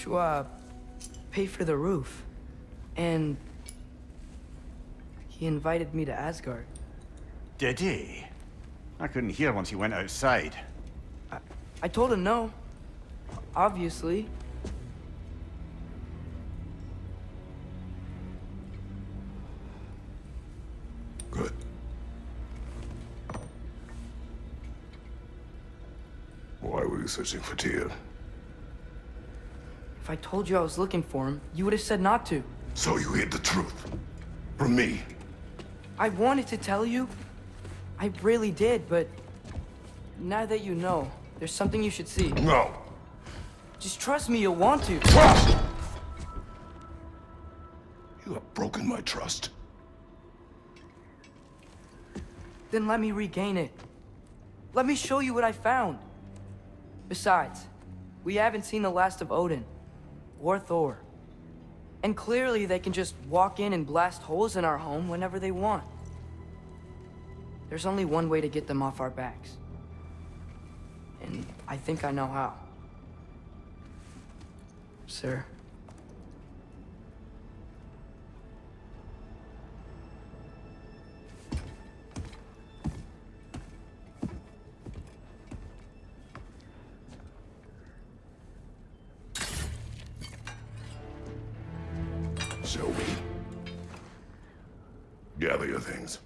to, pay for the roof. And he invited me to Asgard. Did he? I couldn't hear once he went outside. I told him no. Obviously. Good. Why were you searching for Tyr? If I told you I was looking for him, you would have said not to. So you hid the truth. From me. I wanted to tell you. I really did, but now that you know, there's something you should see. No. Just trust me, you'll want to. Trust! You have broken my trust. Then let me regain it. Let me show you what I found. Besides, we haven't seen the last of Odin. Or Thor. And clearly they can just walk in and blast holes in our home whenever they want. There's only one way to get them off our backs. And I think I know how. Sir. Show me. Gather your things.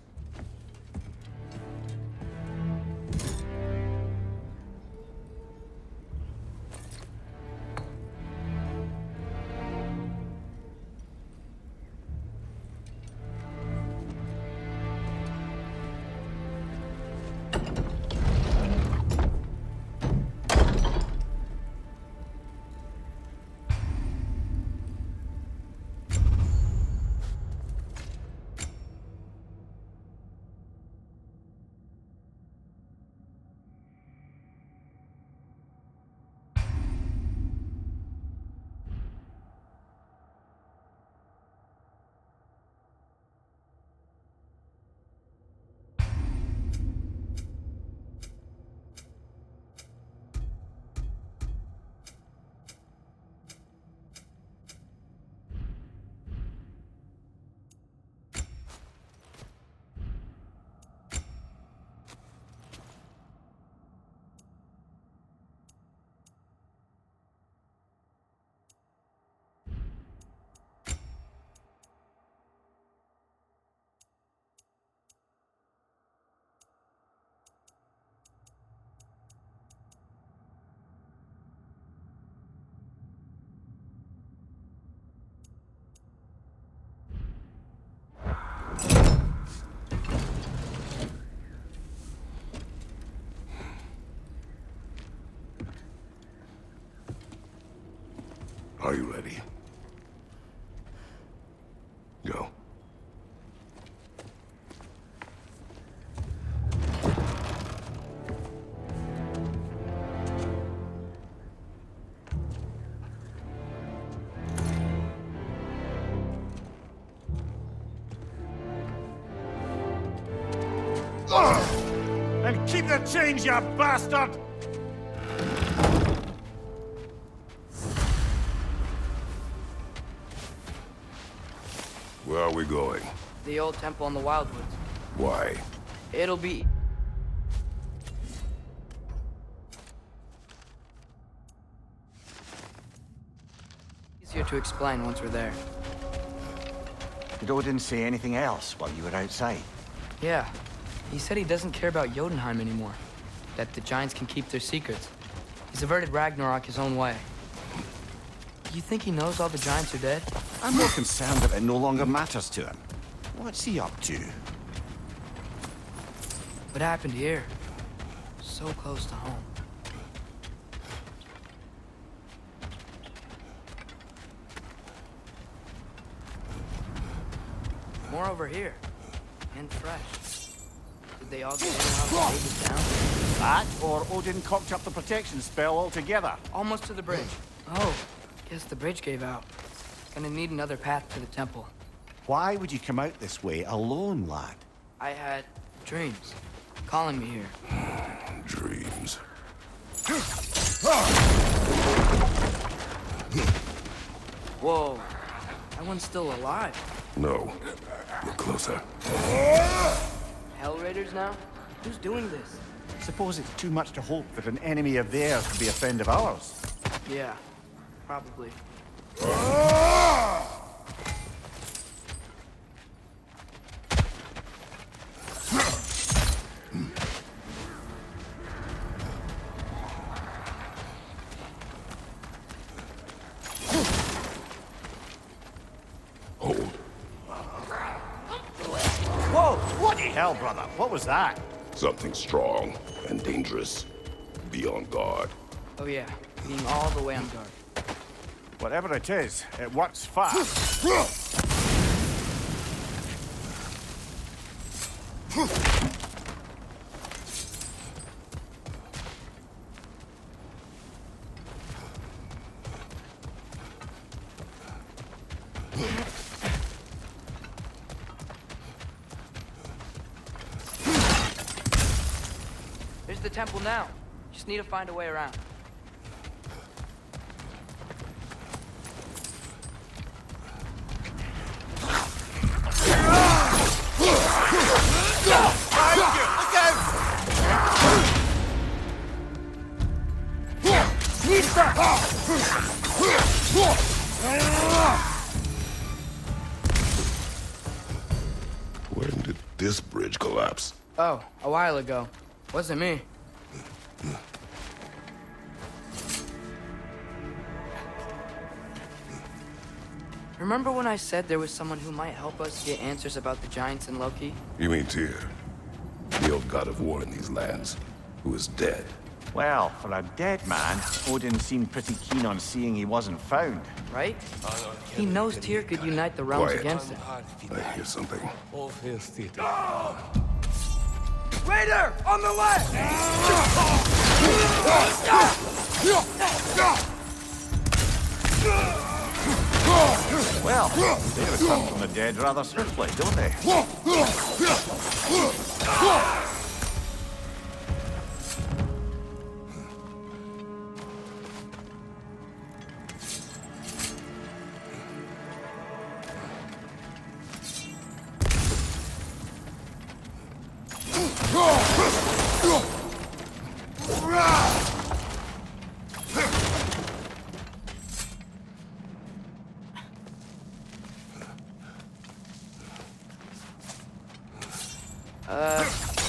Are you ready? Go. And keep the change, you bastard! Where are we going? The old temple in the Wildwoods. Why? It'll be... easier to explain once we're there. Did Odin say anything else while you were outside? Yeah. He said he doesn't care about Jotunheim anymore. That the giants can keep their secrets. He's averted Ragnarok his own way. You think he knows all the giants are dead? I'm more concerned that it no longer matters to him. What's he up to? What happened here? So close to home. More over here. And fresh. Did they all get in while the baby was down? That, or Odin cocked up the protection spell altogether? Almost to the bridge. Oh, guess the bridge gave out. Gonna need another path to the temple. Why would you come out this way alone, lad? I had dreams calling me here. Dreams. Whoa. That one's still alive. No. Look closer. Hell Raiders now? Who's doing this? Suppose it's too much to hope that an enemy of theirs could be a friend of ours. Yeah, probably. Hold. Whoa! Bloody hell, brother! What was that? Something strong and dangerous. Be on guard. Oh yeah, being all the way on guard. Whatever it is, it works fast. There's the temple now. Just need to find a way around. When did this bridge collapse? Oh, a while ago. Wasn't me. Remember when I said there was someone who might help us get answers about the giants and Loki? You mean Tyr? The old god of war in these lands, who is dead. Well, for a dead man, Odin seemed pretty keen on seeing he wasn't found. Right? He knows Tyr could unite the realms Quiet. against him. I hear something. Raider! On the left! Well, they return from the dead rather swiftly, don't they?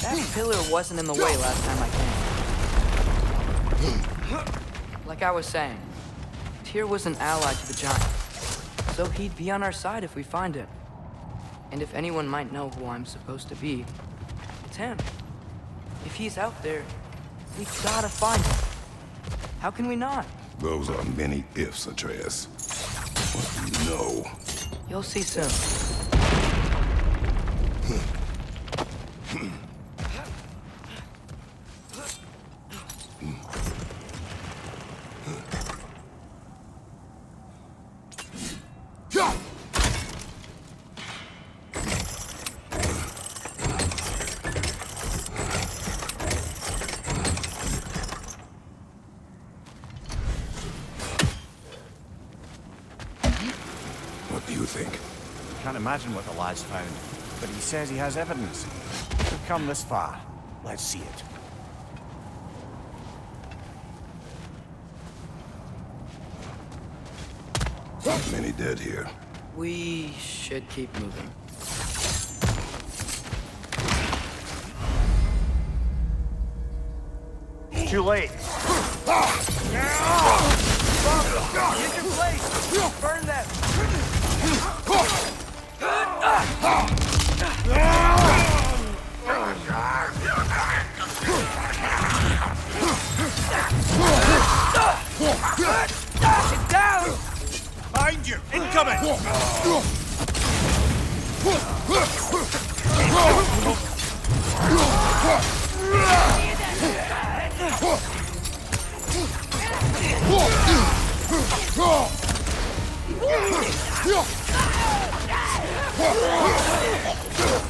That pillar wasn't in the way last time I came. Like I was saying, Tyr was an ally to the giants, so he'd be on our side if we find him. And if anyone might know who I'm supposed to be, it's him. If he's out there, we gotta find him. How can we not? Those are many ifs, Atreus. What do you know? You'll see soon. What do you think? Can't imagine what the lad's found, but he says he has evidence. We've come this far. Let's see it. Not many dead here. We should keep moving. Too late. Use your blade! Burn them! Get down! Behind you! Incoming!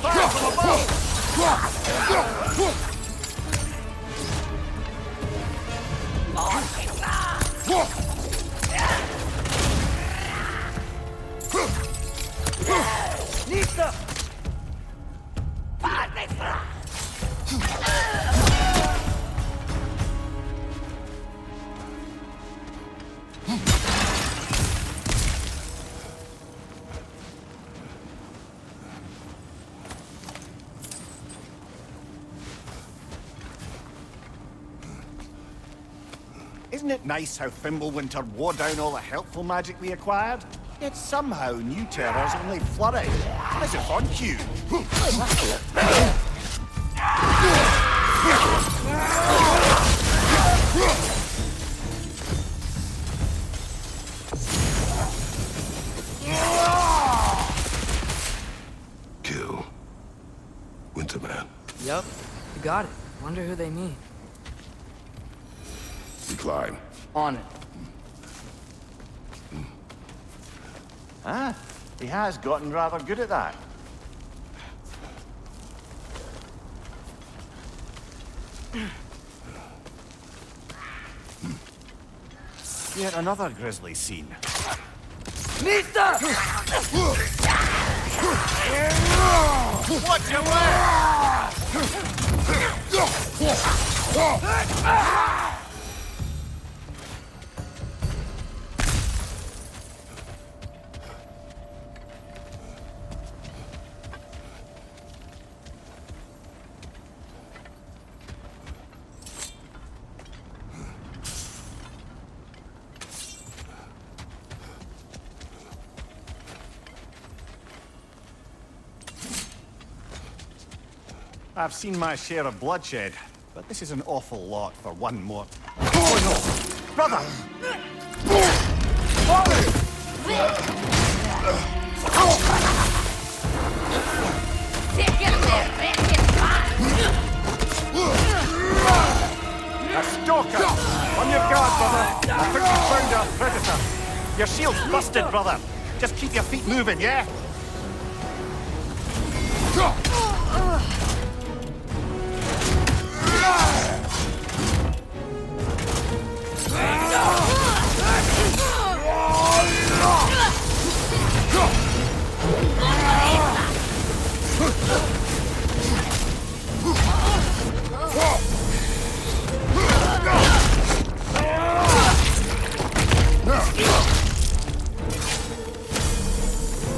Fire from above! Isn't it nice how Fimbulwinter wore down all the helpful magic we acquired? Yet somehow new terrors only flourish, as if on cue. Kill Winterman. Yup, you got it. Wonder who they mean. We climb. On it. Ah, he has gotten rather good at that. Yet another grisly scene. Mista! Watch your back! I've seen my share of bloodshed, but this is an awful lot for one more. Oh no! Brother! A stalker! On your guard, brother! I think you found our predator! Your shield's busted, brother! Just keep your feet moving, yeah?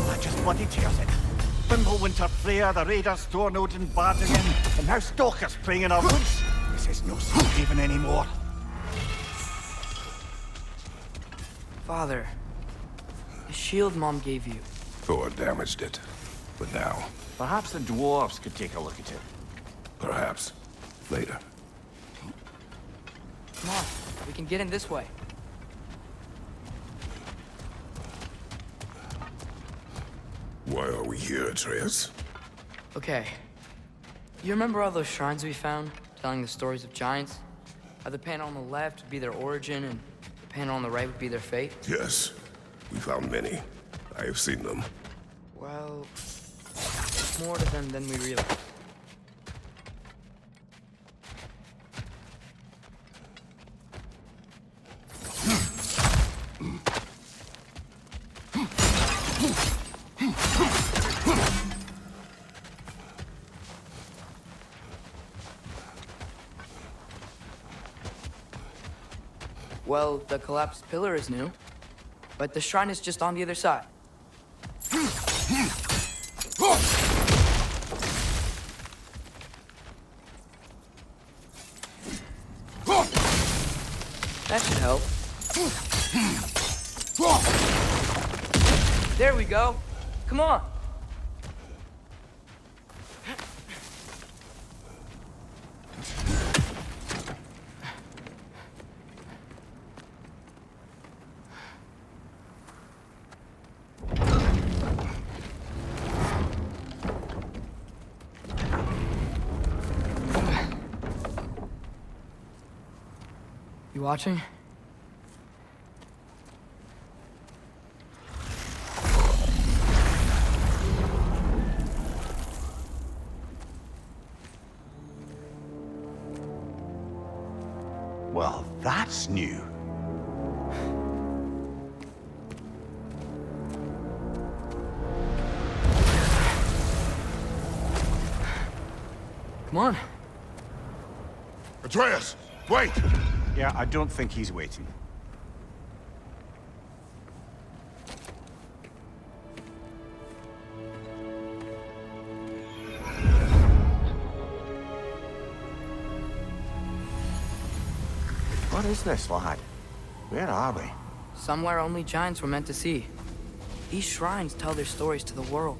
I just wanted to hear it. Fimbulwinter Freya, the raiders, Thornode and Bard again, and now stalkers preying in our woods. This is no safe haven anymore. Father, the shield Mom gave you. Thor damaged it. But now, Perhaps the dwarves could take a look at it. perhaps, later. Come on, we can get in this way. Why are we here, Atreus? Okay. You remember all those shrines we found, telling the stories of giants? How the panel on the left would be their origin, and the panel on the right would be their fate? Yes, we found many. I have seen them. Well, there's more to them than we realize. Well, the collapsed pillar is new, but the shrine is just on the other side. That should help. There we go. Come on. You watching? Well, that's new. Come on. Atreus, wait! Yeah, I don't think he's waiting. What is this, lad? Where are we? Somewhere only giants were meant to see. These shrines tell their stories to the world.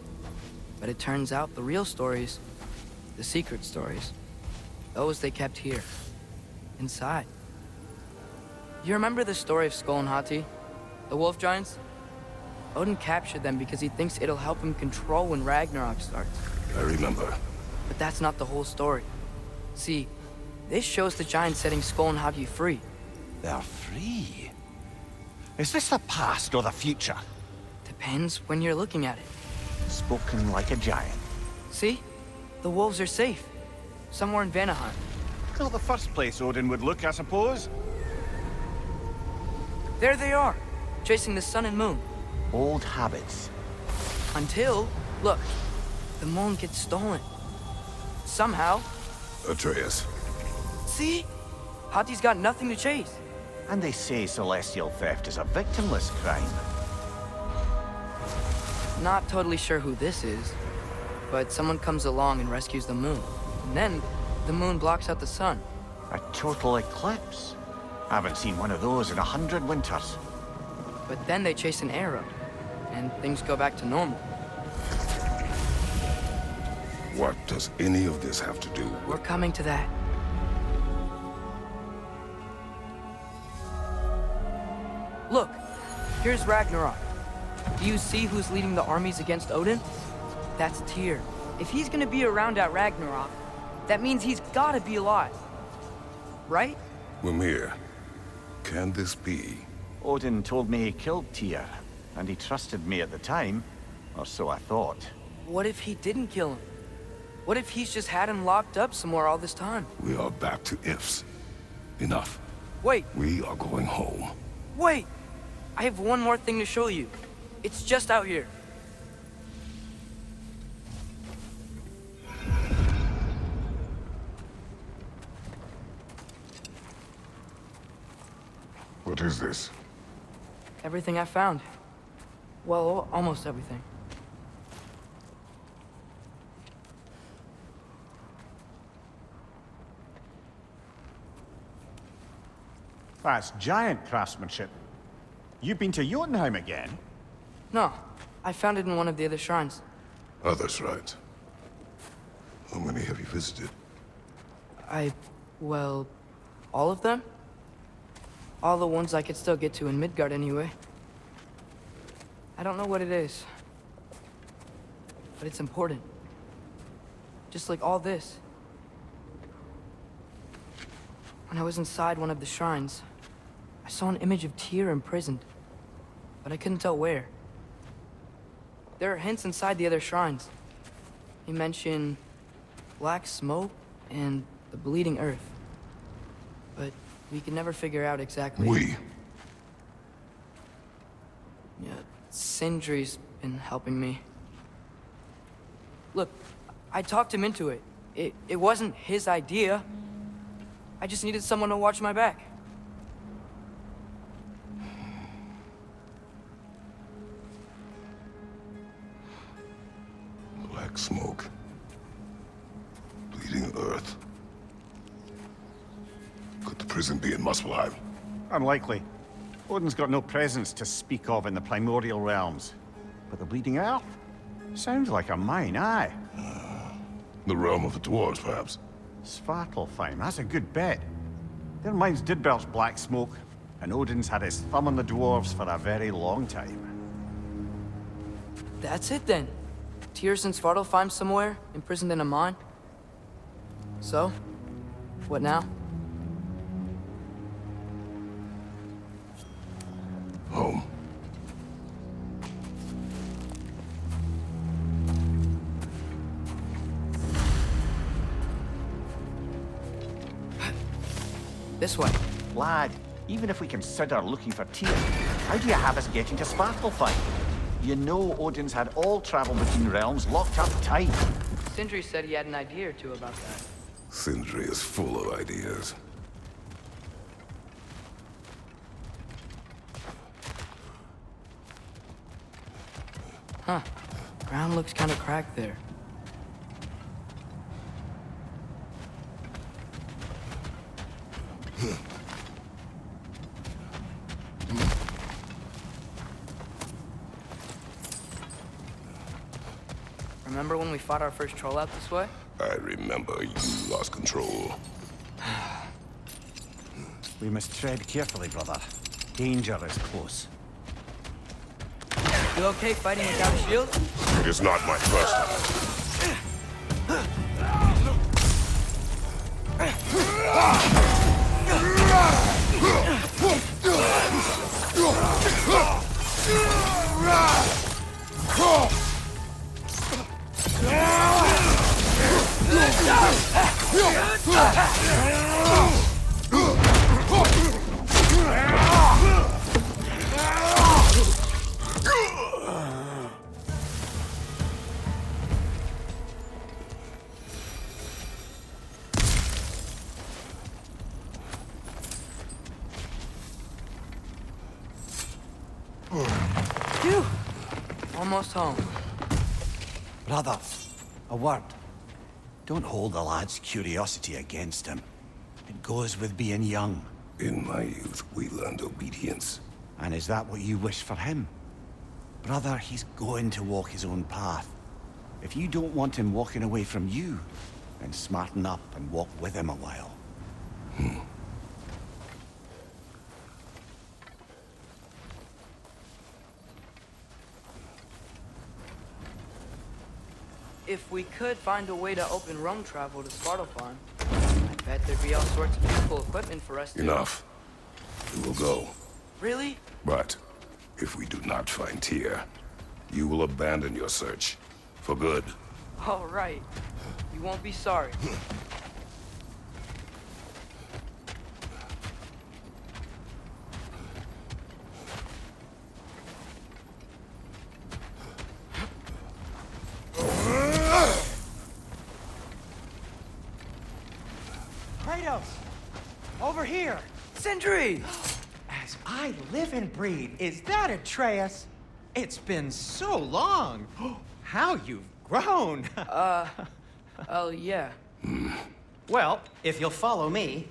But it turns out the real stories, the secret stories, those they kept here, inside. You remember the story of Skull and Hati? The wolf giants? Odin captured them because he thinks it'll help him control when Ragnarok starts. I remember. But that's not the whole story. See, this shows the giants setting Skull and Hati free. They're free. Is this the past or the future? Depends when you're looking at it. Spoken like a giant. See? The wolves are safe. Somewhere in Vanaheim. Not the first place Odin would look, I suppose. There they are, chasing the sun and moon. Old habits. Until, look, the moon gets stolen. Somehow. Atreus. See? Hati's got nothing to chase. And they say celestial theft is a victimless crime. Not totally sure who this is, but someone comes along and rescues the moon. And then, the moon blocks out the sun. A total eclipse. I haven't seen one of those in 100 winters. But then they chase an arrow, and things go back to normal. What does any of this have to do We're with... coming to that. Look, here's Ragnarok. Do you see who's leading the armies against Odin? That's Tyr. If he's gonna be around at Ragnarok, that means he's gotta be alive. Right? Mimir, can this be? Odin told me he killed Tyr, and he trusted me at the time, or so I thought. What if he didn't kill him? What if he's just had him locked up somewhere all this time? We are back to ifs. Enough. Wait, We are going home. wait! I have one more thing to show you. It's just out here. What is this? Everything I found. Well, almost everything. That's giant craftsmanship. You've been to Jotunheim again? No, I found it in one of the other shrines. Other shrines. How many have you visited? Well, all of them? All the ones I could still get to in Midgard anyway. I don't know what it is. But it's important. Just like all this. When I was inside one of the shrines, I saw an image of Tyr imprisoned. But I couldn't tell where. There are hints inside the other shrines. They mention black smoke and the bleeding earth. But we can never figure out exactly. We. Yeah, Sindri's been helping me. Look, I talked him into it. It wasn't his idea. I just needed someone to watch my back. Black smoke. Bleeding earth. Could the prison be in Muspelheim? Unlikely. Odin's got no presence to speak of in the primordial realms. But the Bleeding Earth? Sounds like a mine, aye. The realm of the dwarves, perhaps. Svartalfheim, that's a good bet. Their mines did belch black smoke, and Odin's had his thumb on the dwarves for a very long time. That's it then. Tyr's in Svartalfheim somewhere, imprisoned in a mine. So, what now? Home. This way. Lad, even if we consider looking for Tyr, how do you have us getting to Svartalfheim? You know Odin's had all travel between realms locked up tight. Sindri said he had an idea or two about that. Sindri is full of ideas. Huh. Ground looks kind of cracked there. Remember when we fought our first troll out this way? I remember you lost control. We must tread carefully, brother. Danger is close. You okay fighting without a shield? It is not my first time. Phew! Almost home. Brother, a word. Don't hold the lad's curiosity against him. It goes with being young. In my youth, we learned obedience. And is that what you wish for him? Brother, he's going to walk his own path. If you don't want him walking away from you, then smarten up and walk with him a while. If we could find a way to open Rome travel to Svartalfheim, I bet there'd be all sorts of useful equipment for us to... Enough. We will go. Really? But if we do not find Tyr, you will abandon your search. For good. All right. You won't be sorry. Kratos! Over here! Sindri! As I live and breathe, is that Atreus? It's been so long! How you've grown! Oh, yeah. Well, if you'll follow me,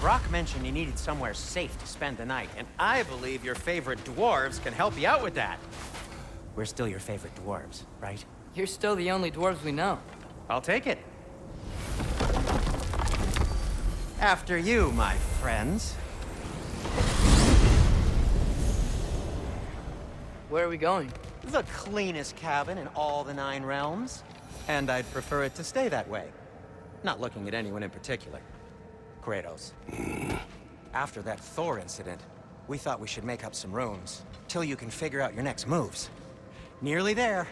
Brock mentioned you needed somewhere safe to spend the night, and I believe your favorite dwarves can help you out with that. We're still your favorite dwarves, right? You're still the only dwarves we know. I'll take it. After you, my friends. Where are we going? The cleanest cabin in all the 9 realms. And I'd prefer it to stay that way. Not looking at anyone in particular. Kratos. After that Thor incident, we thought we should make up some runes, till you can figure out your next moves. Nearly there.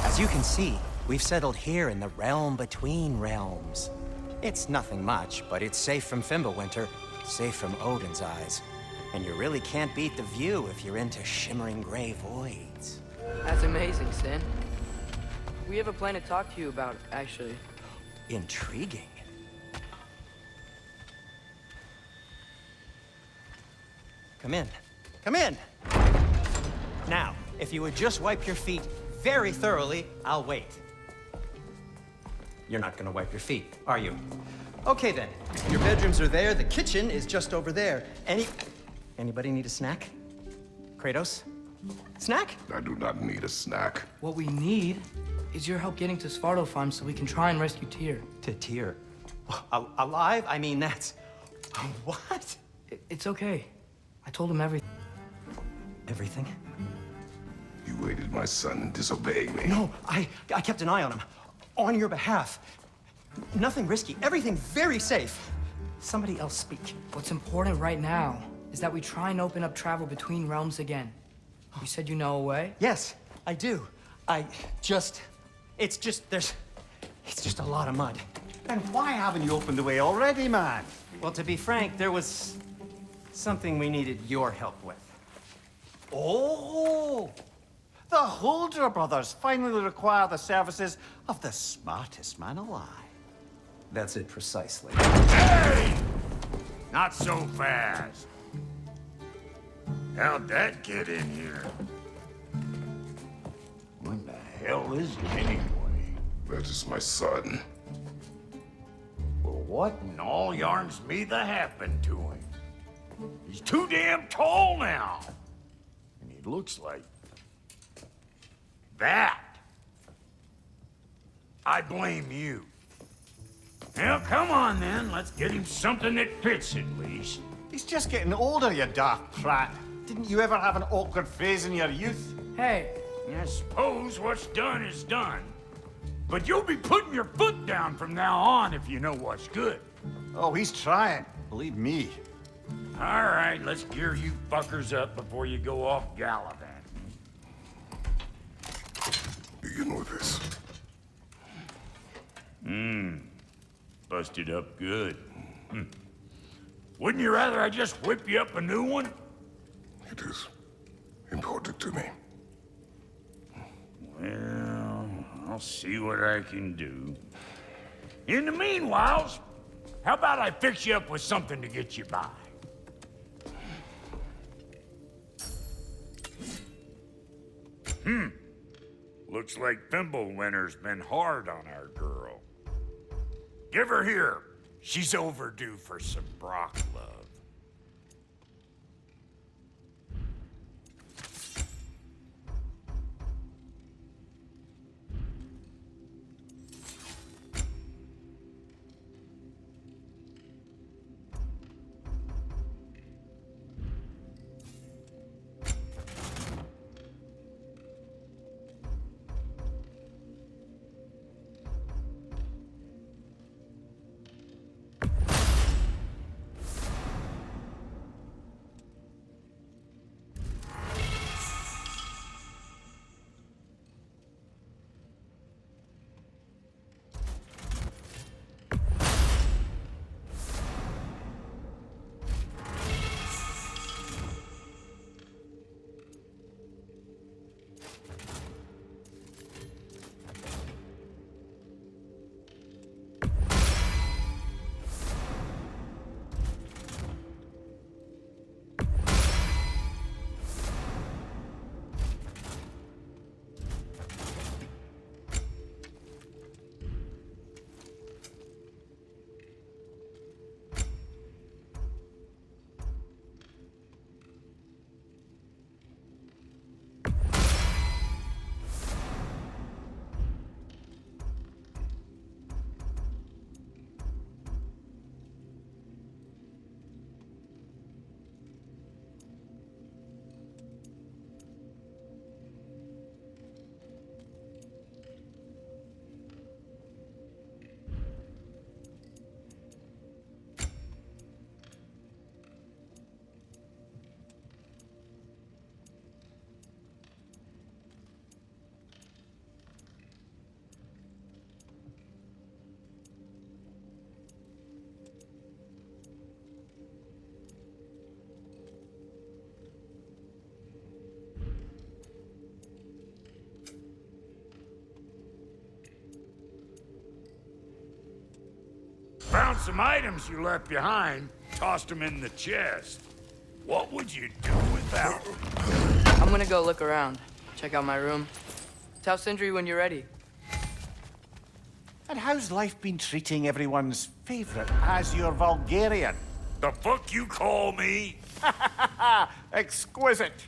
As you can see, we've settled here in the realm between realms. It's nothing much, but it's safe from Fimbulwinter, safe from Odin's eyes. And you really can't beat the view if you're into shimmering gray voids. That's amazing, Sin. We have a plan to talk to you about, actually. Intriguing. Come in. Come in! Now, if you would just wipe your feet very thoroughly, I'll wait. You're not gonna wipe your feet, are you? Okay then. Your bedrooms are there, the kitchen is just over there. Anybody need a snack? Kratos? Snack? I do not need a snack. What we need is your help getting to Svartalfheim so we can try and rescue Tyr. To Tyr. Alive? I mean, that's... What? It's okay. I told him everything. Everything? You aided my son disobeying me. No, I kept an eye on him. On your behalf. Nothing risky. Everything very safe. Somebody else speak. What's important right now is that we try and open up travel between realms again. You said you know a way? Yes, I do. It's just a lot of mud. And why haven't you opened the way already, man? Well, to be frank, there was something we needed your help with. Oh! The Holder brothers finally require the services of the smartest man alive. That's it precisely. Hey! Not so fast. How'd that get in here? What the hell is it anyway? That is my son. Well, what in all yarns me that happened to him? He's too damn tall now. And he it looks like. That! I blame you. Well, come on then. Let's get him something that fits at least. He's just getting older, you daft prat. Didn't you ever have an awkward phase in your youth? Hey, I suppose what's done is done. But you'll be putting your foot down from now on if you know what's good. Oh, he's trying. Believe me. All right, let's gear you fuckers up before you go off gallivanting. Begin with this. Busted up good. Wouldn't you rather I just whip you up a new one? It is important to me. Well, I'll see what I can do. In the meanwhile, how about I fix you up with something to get you by? Looks like Thimblewinter's been hard on our girl. Give her here. She's overdue for some Brock love. Found some items you left behind, tossed them in the chest. What would you do without them? I'm gonna go look around. Check out my room. Tell Sindri when you're ready. And how's life been treating everyone's favorite Azure Vulgarian? The fuck you call me? Exquisite.